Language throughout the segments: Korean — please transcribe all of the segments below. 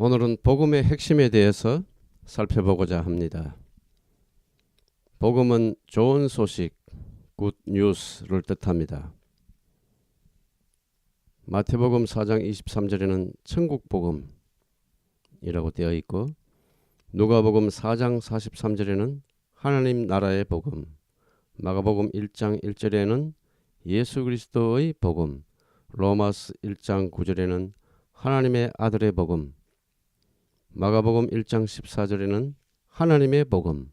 오늘은 복음의 핵심에 대해서 살펴보고자 합니다. 복음은 좋은 소식, 굿 뉴스를 뜻합니다. 마태복음 4장 23절에는 천국 복음이라고 되어 있고, 누가복음 4장 43절에는 하나님 나라의 복음, 마가복음 1장 1절에는 예수 그리스도의 복음, 로마서 1장 9절에는 하나님의 아들의 복음, 마가복음 1장 14절에는 하나님의 복음,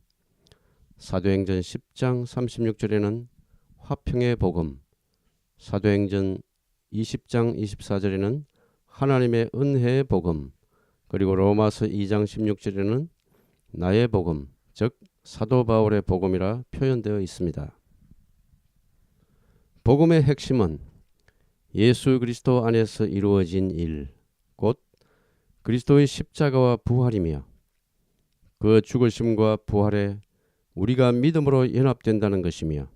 사도행전 10장 36절에는 화평의 복음, 사도행전 20장 24절에는 하나님의 은혜의 복음, 그리고 로마서 2장 16절에는 나의 복음, 즉 사도 바울의 복음이라 표현되어 있습니다. 복음의 핵심은 예수 그리스도 안에서 이루어진 일, 곧 그리스도의 십자가와 부활이며 그 죽으심과 부활에 우리가 믿음으로 연합된다는 것이며,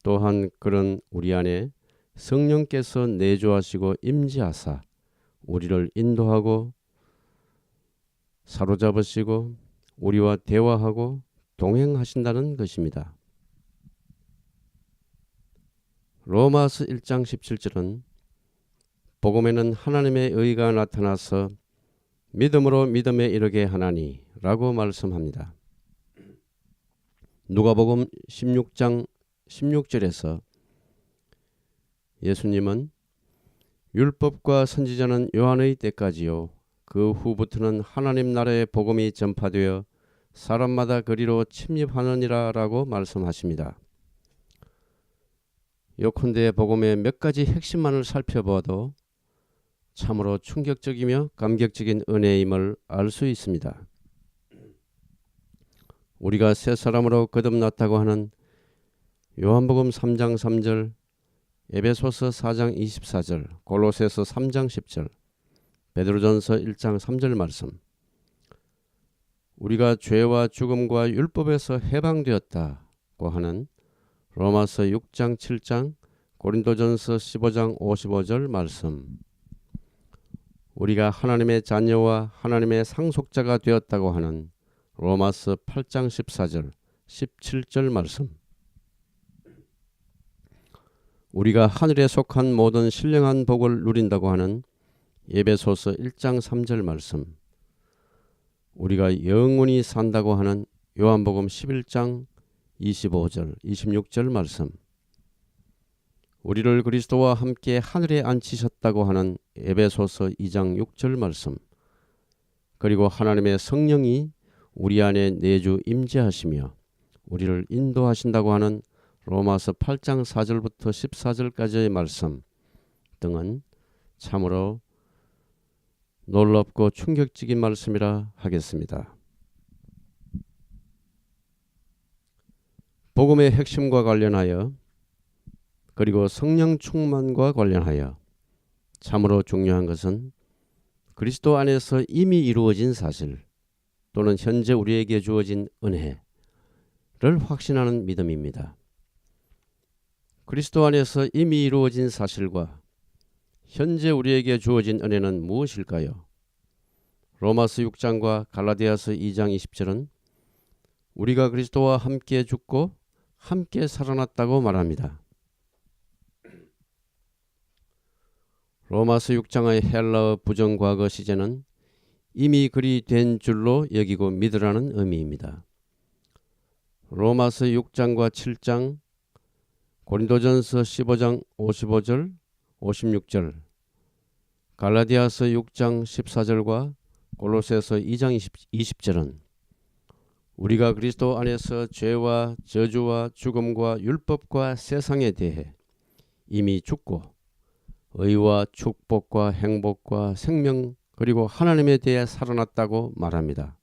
또한 그런 우리 안에 성령께서 내주하시고 임재하사 우리를 인도하고 사로잡으시고 우리와 대화하고 동행하신다는 것입니다. 로마서 1장 17절은 복음에는 하나님의 의가 나타나서 믿음으로 믿음에 이르게 하나니 라고 말씀합니다. 누가복음 16장 16절에서 예수님은 율법과 선지자는 요한의 때까지요, 그 후부터는 하나님 나라의 복음이 전파되어 사람마다 그리로 침입하느니라 라고 말씀하십니다. 요컨대 복음의 몇 가지 핵심만을 살펴봐도 참으로 충격적이며 감격적인 은혜임을 알 수 있습니다. 우리가 새 사람으로 거듭났다고 하는 요한복음 3장 3절, 에베소서 4장 24절, 골로새서 3장 10절, 베드로전서 1장 3절 말씀, 우리가 죄와 죽음과 율법에서 해방되었다고 하는 로마서 6장 7장, 고린도전서 15장 55절 말씀, 우리가 하나님의 자녀와 하나님의 상속자가 되었다고 하는 로마서 8장 14절, 17절 말씀, 우리가 하늘에 속한 모든 신령한 복을 누린다고 하는 에베소서 1장 3절 말씀, 우리가 영원히 산다고 하는 요한복음 11장 25절, 26절 말씀, 우리를 그리스도와 함께 하늘에 앉히셨다고 하는 에베소서 2장 6절 말씀, 그리고 하나님의 성령이 우리 안에 내주 임재하시며 우리를 인도하신다고 하는 로마서 8장 4절부터 14절까지의 말씀 등은 참으로 놀랍고 충격적인 말씀이라 하겠습니다. 복음의 핵심과 관련하여, 그리고 성령 충만과 관련하여 참으로 중요한 것은 그리스도 안에서 이미 이루어진 사실 또는 현재 우리에게 주어진 은혜를 확신하는 믿음입니다. 그리스도 안에서 이미 이루어진 사실과 현재 우리에게 주어진 은혜는 무엇일까요? 로마서 6장과 갈라디아서 2장 20절은 우리가 그리스도와 함께 죽고 함께 살아났다고 말합니다. 로마서 6장의 헬라어 부정과거 시제는 이미 그리 된 줄로 여기고 믿으라는 의미입니다. 로마서 6장과 7장, 고린도전서 15장 55절, 56절, 갈라디아서 6장 14절과 골로새서 2장 20절은 우리가 그리스도 안에서 죄와 저주와 죽음과 율법과 세상에 대해 이미 죽고 의와 축복과 행복과 생명 그리고 하나님에 대해 살아났다고 말합니다.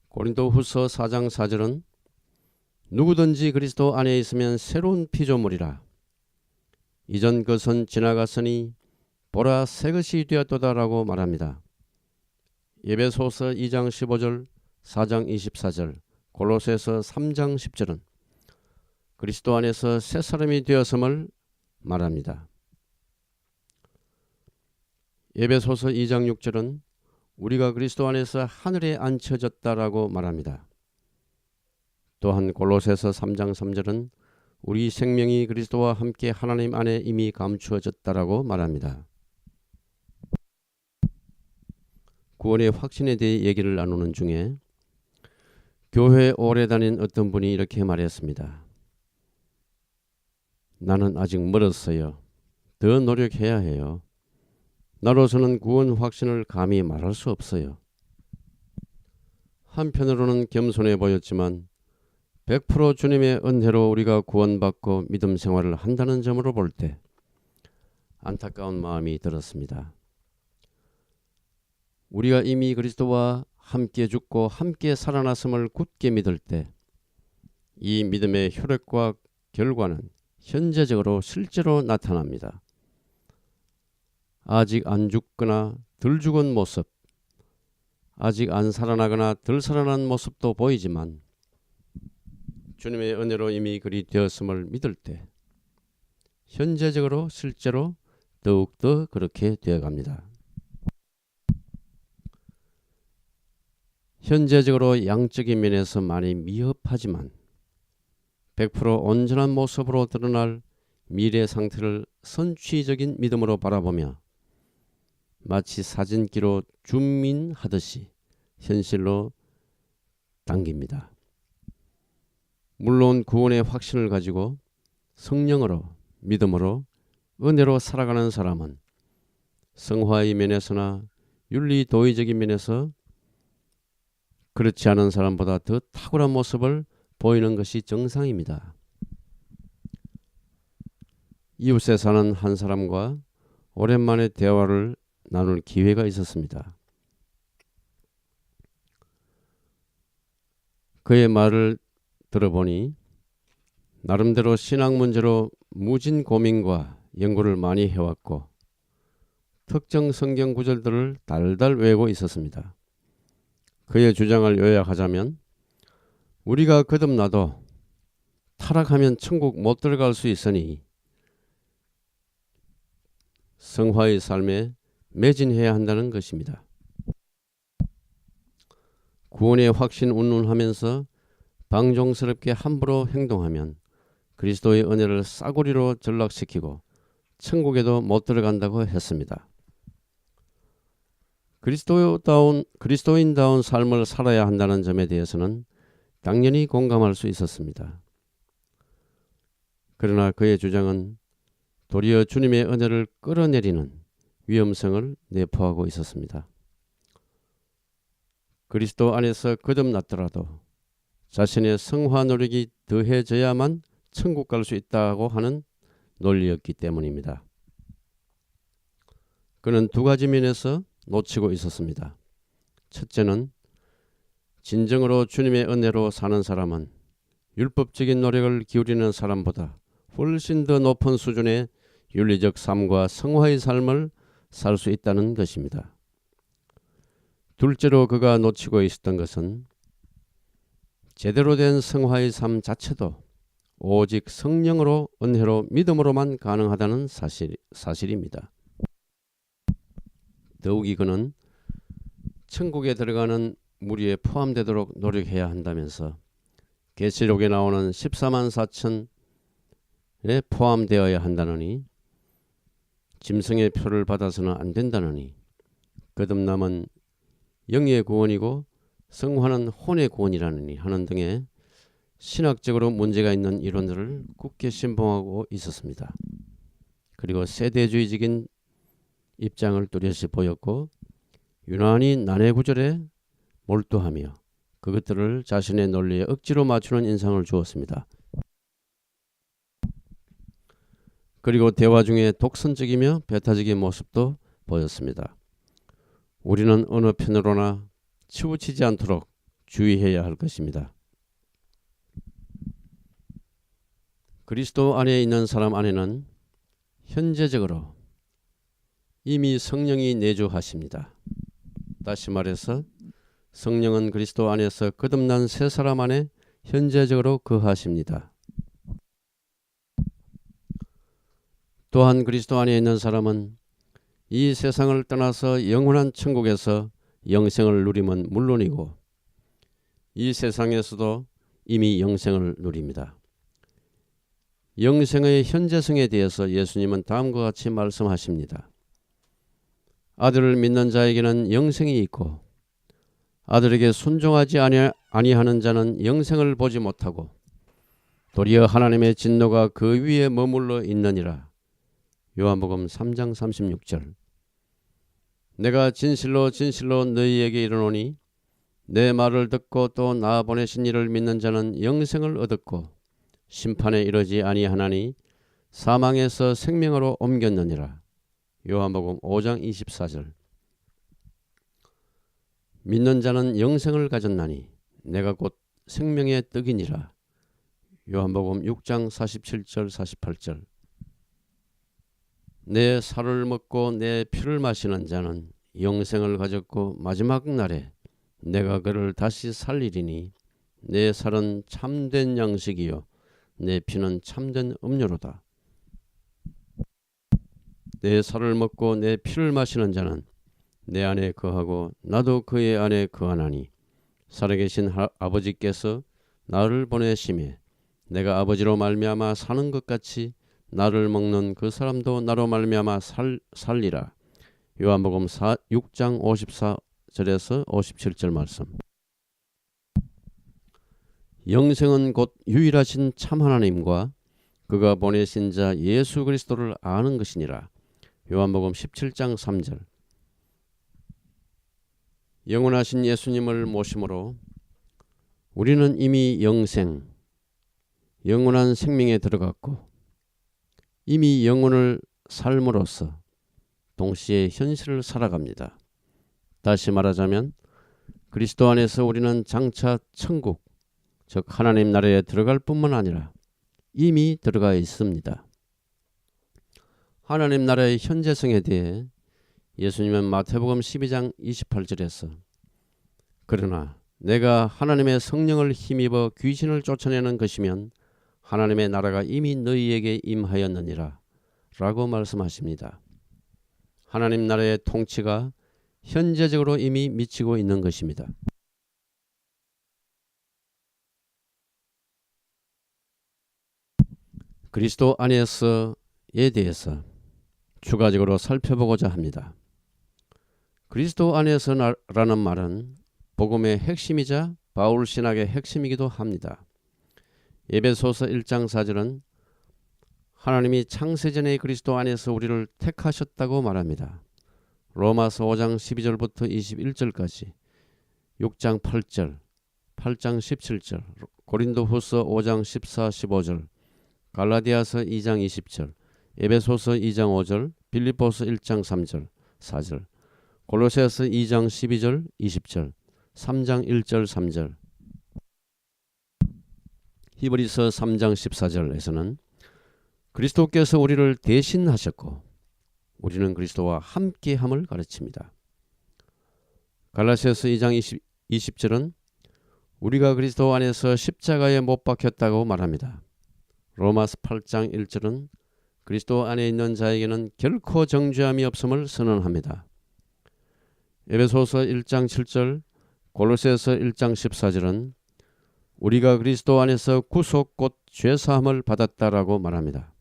고린도후서 4장 4절은 누구든지 그리스도 안에 있으면 새로운 피조물이라, 이전 것은 지나갔으니 보라 새 것이 되었도다라고 말합니다. 에베소서 2장 15절, 4장 24절, 골로새서 3장 10절은 그리스도 안에서 새 사람이 되었음을 말합니다. 에베소서 2장 6절은 우리가 그리스도 안에서 하늘에 앉혀졌다라고 말합니다. 또한 골로새서 3장 3절은 우리 생명이 그리스도와 함께 하나님 안에 이미 감추어졌다라고 말합니다. 구원의 확신에 대해 얘기를 나누는 중에 교회에 오래 다닌 어떤 분이 이렇게 말했습니다. 나는 아직 멀었어요. 더 노력해야 해요. 나로서는 구원 확신을 감히 말할 수 없어요. 한편으로는 겸손해 보였지만 100% 주님의 은혜로 우리가 구원받고 믿음 생활을 한다는 점으로 볼 때 안타까운 마음이 들었습니다. 우리가 이미 그리스도와 함께 죽고 함께 살아났음을 굳게 믿을 때 이 믿음의 효력과 결과는 현재적으로 실제로 나타납니다. 아직 안 죽거나 덜 죽은 모습, 아직 안 살아나거나 덜 살아난 모습도 보이지만 주님의 은혜로 이미 그리 되었음을 믿을 때 현재적으로 실제로 더욱더 그렇게 되어갑니다. 현재적으로 양적인 면에서 많이 미흡하지만 100% 온전한 모습으로 드러날 미래 상태를 선취적인 믿음으로 바라보며 마치 사진기로 줌인하듯이 현실로 당깁니다. 물론 구원의 확신을 가지고 성령으로 믿음으로 은혜로 살아가는 사람은 성화의 면에서나 윤리 도의적인 면에서 그렇지 않은 사람보다 더 탁월한 모습을 보이는 것이 정상입니다. 이웃에 사는 한 사람과 오랜만에 대화를 나눌 기회가 있었습니다. 그의 말을 들어보니 나름대로 신앙 문제로 무진 고민과 연구를 많이 해왔고 특정 성경 구절들을 달달 외우고 있었습니다. 그의 주장을 요약하자면 우리가 거듭나도 타락하면 천국 못 들어갈 수 있으니 성화의 삶에 매진해야 한다는 것입니다. 구원의 확신 운운하면서 방종스럽게 함부로 행동하면 그리스도의 은혜를 싸구리로 전락시키고 천국에도 못 들어간다고 했습니다. 그리스도인다운 삶을 살아야 한다는 점에 대해서는 당연히 공감할 수 있었습니다. 그러나 그의 주장은 도리어 주님의 은혜를 끌어내리는 위험성을 내포하고 있었습니다. 그리스도 안에서 거듭났더라도 자신의 성화 노력이 더해져야만 천국 갈 수 있다고 하는 논리였기 때문입니다. 그는 두 가지 면에서 놓치고 있었습니다. 첫째는 진정으로 주님의 은혜로 사는 사람은 율법적인 노력을 기울이는 사람보다 훨씬 더 높은 수준의 윤리적 삶과 성화의 삶을 살 수 있다는 것입니다. 둘째로 그가 놓치고 있었던 것은 제대로 된 성화의 삶 자체도 오직 성령으로 은혜로 믿음으로만 가능하다는 사실입니다. 더욱이 그는 천국에 들어가는 무리에 포함되도록 노력해야 한다면서 계시록에 나오는 14만 4천에 포함되어야 한다느니 짐승의 표를 받아서는 안 된다느니 거듭남은 영의 구원이고 성화는 혼의 구원이라느니 하는 등의 신학적으로 문제가 있는 이론들을 굳게 신봉하고 있었습니다. 그리고 세대주의적인 입장을 뚜렷이 보였고 유난히 난해 구절에 몰두하며 그것들을 자신의 논리에 억지로 맞추는 인상을 주었습니다. 그리고 대화 중에 독선적이며 배타적인 모습도 보였습니다. 우리는 어느 편으로나 치우치지 않도록 주의해야 할 것입니다. 그리스도 안에 있는 사람 안에는 현재적으로 이미 성령이 내주하십니다. 다시 말해서 성령은 그리스도 안에서 거듭난 새 사람 안에 현재적으로 거하십니다. 또한 그리스도 안에 있는 사람은 이 세상을 떠나서 영원한 천국에서 영생을 누리면 물론이고 이 세상에서도 이미 영생을 누립니다. 영생의 현재성에 대해서 예수님은 다음과 같이 말씀하십니다. 아들을 믿는 자에게는 영생이 있고 아들에게 순종하지 아니하는 자는 영생을 보지 못하고 도리어 하나님의 진노가 그 위에 머물러 있느니라. 요한복음 3장 36절. 내가 진실로 진실로 너희에게 이르노니 내 말을 듣고 또 나 보내신 이를 믿는 자는 영생을 얻었고 심판에 이르지 아니하나니 사망에서 생명으로 옮겼느니라. 요한복음 5장 24절. 믿는 자는 영생을 가졌나니 내가 곧 생명의 떡이니라. 요한복음 6장 47절 48절. 내 살을 먹고 내 피를 마시는 자는 영생을 가졌고 마지막 날에 내가 그를 다시 살리리니 내 살은 참된 양식이요 내 피는 참된 음료로다. 내 살을 먹고 내 피를 마시는 자는 내 안에 거하고 나도 그의 안에 거하나니 살아계신 아버지께서 나를 보내심에 내가 아버지로 말미암아 사는 것 같이 나를 먹는 그 사람도 나로 말미암아 살리라. 요한복음 6장 54절에서 57절 말씀. 영생은 곧 유일하신 참 하나님과 그가 보내신 자 예수 그리스도를 아는 것이니라. 요한복음 17장 3절. 영원하신 예수님을 모심으로 우리는 이미 영원한 생명에 들어갔고 이미 영혼을 삶으로써 동시에 현실을 살아갑니다. 다시 말하자면 그리스도 안에서 우리는 장차 천국, 즉 하나님 나라에 들어갈 뿐만 아니라 이미 들어가 있습니다. 하나님 나라의 현재성에 대해 예수님은 마태복음 12장 28절에서 그러나 내가 하나님의 성령을 힘입어 귀신을 쫓아내는 것이면 하나님의 나라가 이미 너희에게 임하였느니라 라고 말씀하십니다. 하나님 나라의 통치가 현재적으로 이미 미치고 있는 것입니다. 그리스도 안에서에 대해서 추가적으로 살펴보고자 합니다. 그리스도 안에서라는 말은 복음의 핵심이자 바울 신학의 핵심이기도 합니다. 에베소서 1장 4절은 하나님이 창세전에 그리스도 안에서 우리를 택하셨다고 말합니다. 로마서 5장 12절부터 21절까지 6장 8절, 8장 17절, 고린도후서 5장 14, 15절, 갈라디아서 2장 20절, 에베소서 2장 5절, 빌립보서 1장 3절, 4절, 골로새서 2장 12절, 20절, 3장 1절, 3절, 히브리서 3장 14절에서는 그리스도께서 우리를 대신하셨고 우리는 그리스도와 함께함을 가르칩니다. 갈라디아서 2장 20절은 우리가 그리스도 안에서 십자가에 못 박혔다고 말합니다. 로마서 8장 1절은 그리스도 안에 있는 자에게는 결코 정죄함이 없음을 선언합니다. 에베소서 1장 7절, 골로새서 1장 14절은 우리가 그리스도 안에서 구속 곧 죄사함을 받았다라고 말합니다.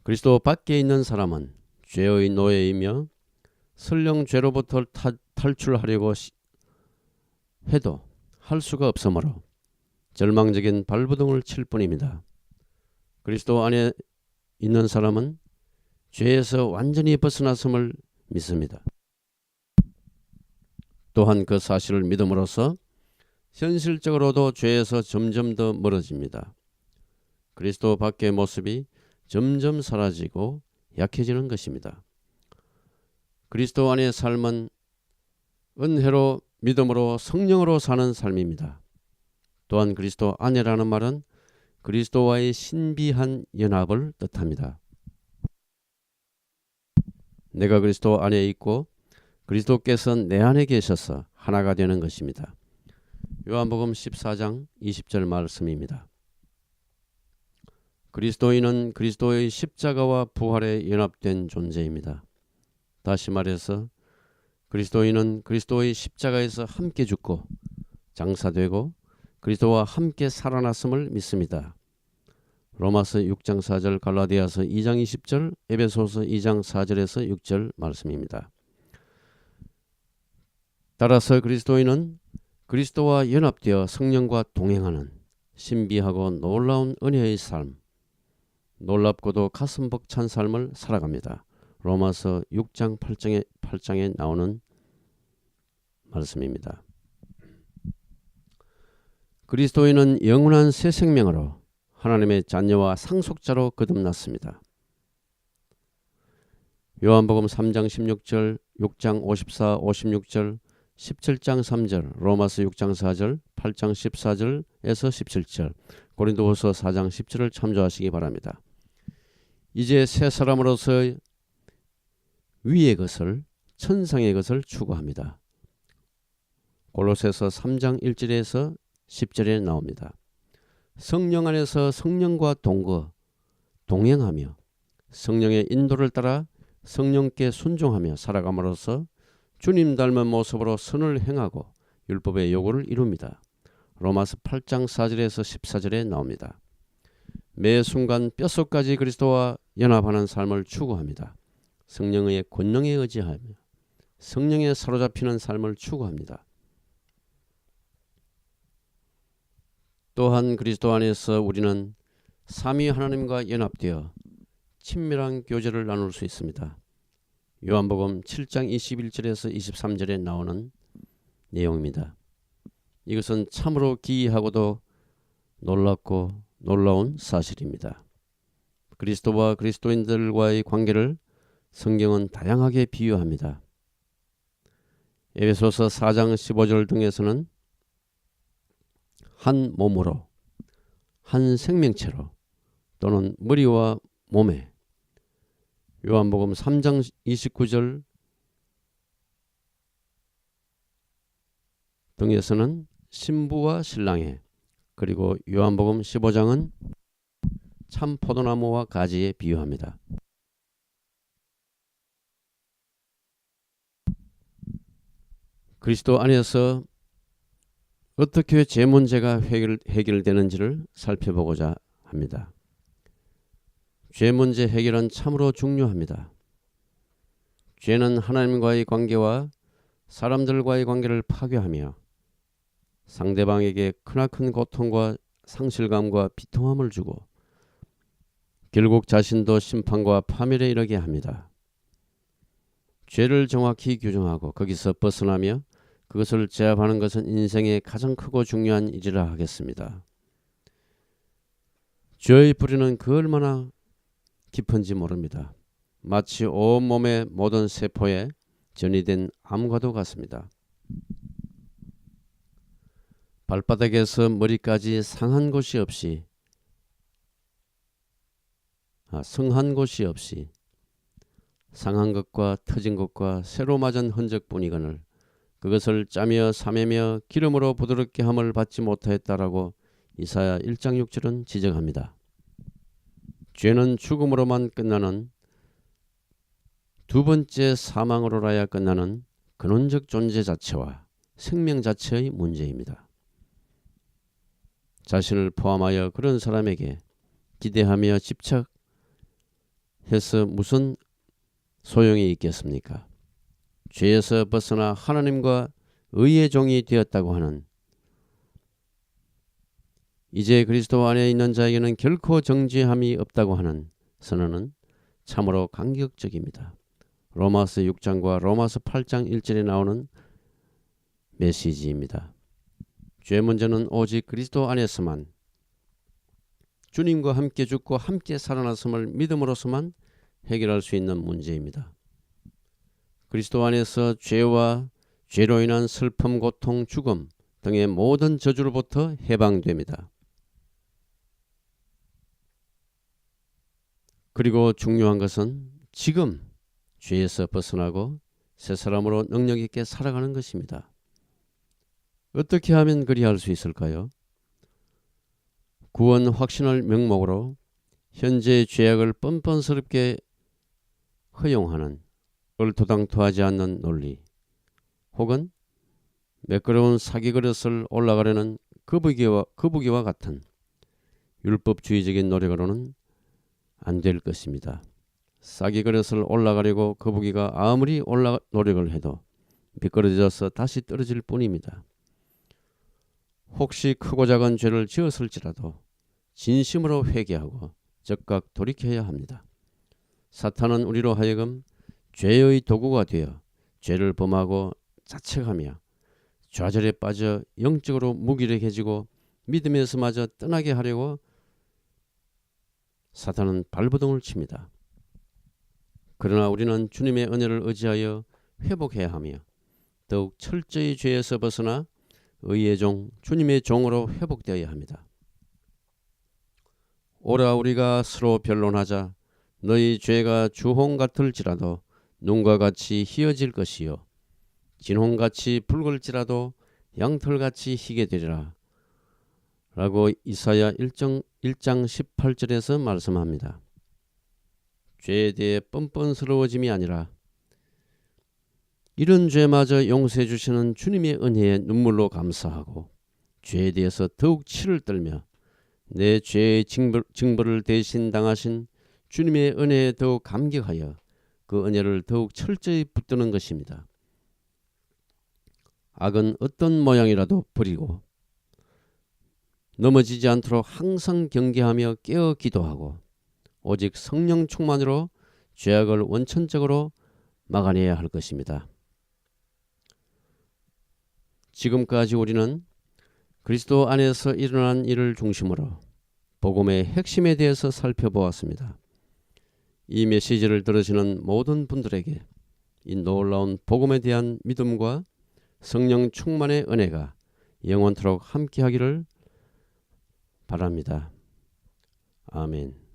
그리스도 밖에 있는 사람은 죄의 노예이며 설령 죄로부터 탈출하려고 해도 할 수가 없으므로 절망적인 발버둥을 칠 뿐입니다. 그리스도 안에 있는 사람은 죄에서 완전히 벗어났음을 믿습니다. 또한 그 사실을 믿음으로써 현실적으로도 죄에서 점점 더 멀어집니다. 그리스도 밖의 모습이 점점 사라지고 약해지는 것입니다. 그리스도 안의 삶은 은혜로 믿음으로 성령으로 사는 삶입니다. 또한 그리스도 안에라는 말은 그리스도와의 신비한 연합을 뜻합니다. 내가 그리스도 안에 있고 그리스도께서 내 안에 계셔서 하나가 되는 것입니다. 요한복음 14장 20절 말씀입니다. 그리스도인은 그리스도의 십자가와 부활에 연합된 존재입니다. 다시 말해서 그리스도인은 그리스도의 십자가에서 함께 죽고 장사되고 그리스도와 함께 살아났음을 믿습니다. 로마서 6장 4절, 갈라디아서 2장 20절, 에베소서 2장 4절에서 6절 말씀입니다. 따라서 그리스도인은 그리스도와 연합되어 성령과 동행하는 신비하고 놀라운 은혜의 삶, 놀랍고도 가슴 벅찬 삶을 살아갑니다. 로마서 6장 8장에 나오는 말씀입니다. 그리스도인은 영원한 새 생명으로 하나님의 자녀와 상속자로 거듭났습니다. 요한복음 3장 16절, 6장 54, 56절, 17장 3절, 로마서 6장 4절, 8장 14절에서 17절, 고린도후서 4장 10절을 참조하시기 바랍니다. 이제 새 사람으로서 위의 것을, 천상의 것을 추구합니다. 골로새서 3장 1절에서 10절에 나옵니다. 성령 안에서 성령과 동행하며 성령의 인도를 따라 성령께 순종하며 살아감으로써 주님 닮은 모습으로 선을 행하고 율법의 요구를 이룹니다. 로마서 8장 4절에서 14절에 나옵니다. 매 순간 뼛속까지 그리스도와 연합하는 삶을 추구합니다. 성령의 권능에 의지하며 성령에 사로잡히는 삶을 추구합니다. 또한 그리스도 안에서 우리는 삼위 하나님과 연합되어 친밀한 교제를 나눌 수 있습니다. 요한복음 7장 21절에서 23절에 나오는 내용입니다. 이것은 참으로 기이하고도 놀랍고 놀라운 사실입니다. 그리스도와 그리스도인들과의 관계를 성경은 다양하게 비유합니다. 에베소서 4장 15절 등에서는 한 몸으로, 한 생명체로 또는 머리와 몸에, 요한복음 3장 29절 등에서는 신부와 신랑에, 그리고 요한복음 15장은 참 포도나무와 가지에 비유합니다. 그리스도 안에서 어떻게 죄 문제가 해결되는지를 살펴보고자 합니다. 죄 문제 해결은 참으로 중요합니다. 죄는 하나님과의 관계와 사람들과의 관계를 파괴하며 상대방에게 크나큰 고통과 상실감과 비통함을 주고 결국 자신도 심판과 파멸에 이르게 합니다. 죄를 정확히 규정하고 거기서 벗어나며 그것을 제압하는 것은 인생의 가장 크고 중요한 일이라 하겠습니다. 죄의 뿌리는 그 얼마나 깊은지 모릅니다. 마치 온몸의 모든 세포에 전이된 암과도 같습니다. 발바닥에서 머리까지 성한 곳이 없이 상한 것과 터진 것과 새로 맞은 흔적뿐이거늘 그것을 짜며 사매며 기름으로 부드럽게 함을 받지 못하였다라고 이사야 1장 6절은 지적합니다. 죄는 죽음으로만 끝나는 두 번째 사망으로라야 끝나는 근원적 존재 자체와 생명 자체의 문제입니다. 자신을 포함하여 그런 사람에게 기대하며 집착해서 무슨 소용이 있겠습니까? 죄에서 벗어나 하나님과 의의 종이 되었다고 하는 이제 그리스도 안에 있는 자에게는 결코 정죄함이 없다고 하는 선언은 참으로 감격적입니다. 로마서 6장과 로마서 8장 1절에 나오는 메시지입니다. 죄 문제는 오직 그리스도 안에서만 주님과 함께 죽고 함께 살아났음을 믿음으로서만 해결할 수 있는 문제입니다. 그리스도 안에서 죄와 죄로 인한 슬픔, 고통, 죽음 등의 모든 저주로부터 해방됩니다. 그리고 중요한 것은 지금 죄에서 벗어나고 새 사람으로 능력 있게 살아가는 것입니다. 어떻게 하면 그리할 수 있을까요? 구원 확신을 명목으로 현재의 죄악을 뻔뻔스럽게 허용하는 얼토당토하지 않는 논리, 혹은 매끄러운 사기 그릇을 올라가려는 거북이와 같은 율법주의적인 노력으로는 안 될 것입니다. 싹이 그릇을 올라가려고 거북이가 아무리 노력을 해도 미끄러져서 다시 떨어질 뿐입니다. 혹시 크고 작은 죄를 지었을지라도 진심으로 회개하고 즉각 돌이켜야 합니다. 사탄은 우리로 하여금 죄의 도구가 되어 죄를 범하고 자책하며 좌절에 빠져 영적으로 무기력해지고 믿음에서마저 떠나게 하려고 사탄은 발버둥을 칩니다. 그러나 우리는 주님의 은혜를 의지하여 회복해야 하며 더욱 철저히 죄에서 벗어나 의의 종, 주님의 종으로 회복되어야 합니다. 오라 우리가 서로 변론하자. 너희 죄가 주홍 같을지라도 눈과 같이 희어질 것이요 진홍같이 붉을지라도 양털같이 희게 되리라 라고 이사야 1장 18절에서 말씀합니다. 죄에 대해 뻔뻔스러워짐이 아니라 이런 죄마저 용서해 주시는 주님의 은혜에 눈물로 감사하고 죄에 대해서 더욱 치를 떨며 내 죄의 징벌을 대신 당하신 주님의 은혜에 더욱 감격하여 그 은혜를 더욱 철저히 붙드는 것입니다. 악은 어떤 모양이라도 버리고 넘어지지 않도록 항상 경계하며 깨어 기도하고 오직 성령 충만으로 죄악을 원천적으로 막아내야 할 것입니다. 지금까지 우리는 그리스도 안에서 일어난 일을 중심으로 복음의 핵심에 대해서 살펴보았습니다. 이 메시지를 들으시는 모든 분들에게 이 놀라운 복음에 대한 믿음과 성령 충만의 은혜가 영원토록 함께하기를 바랍니다. 아멘.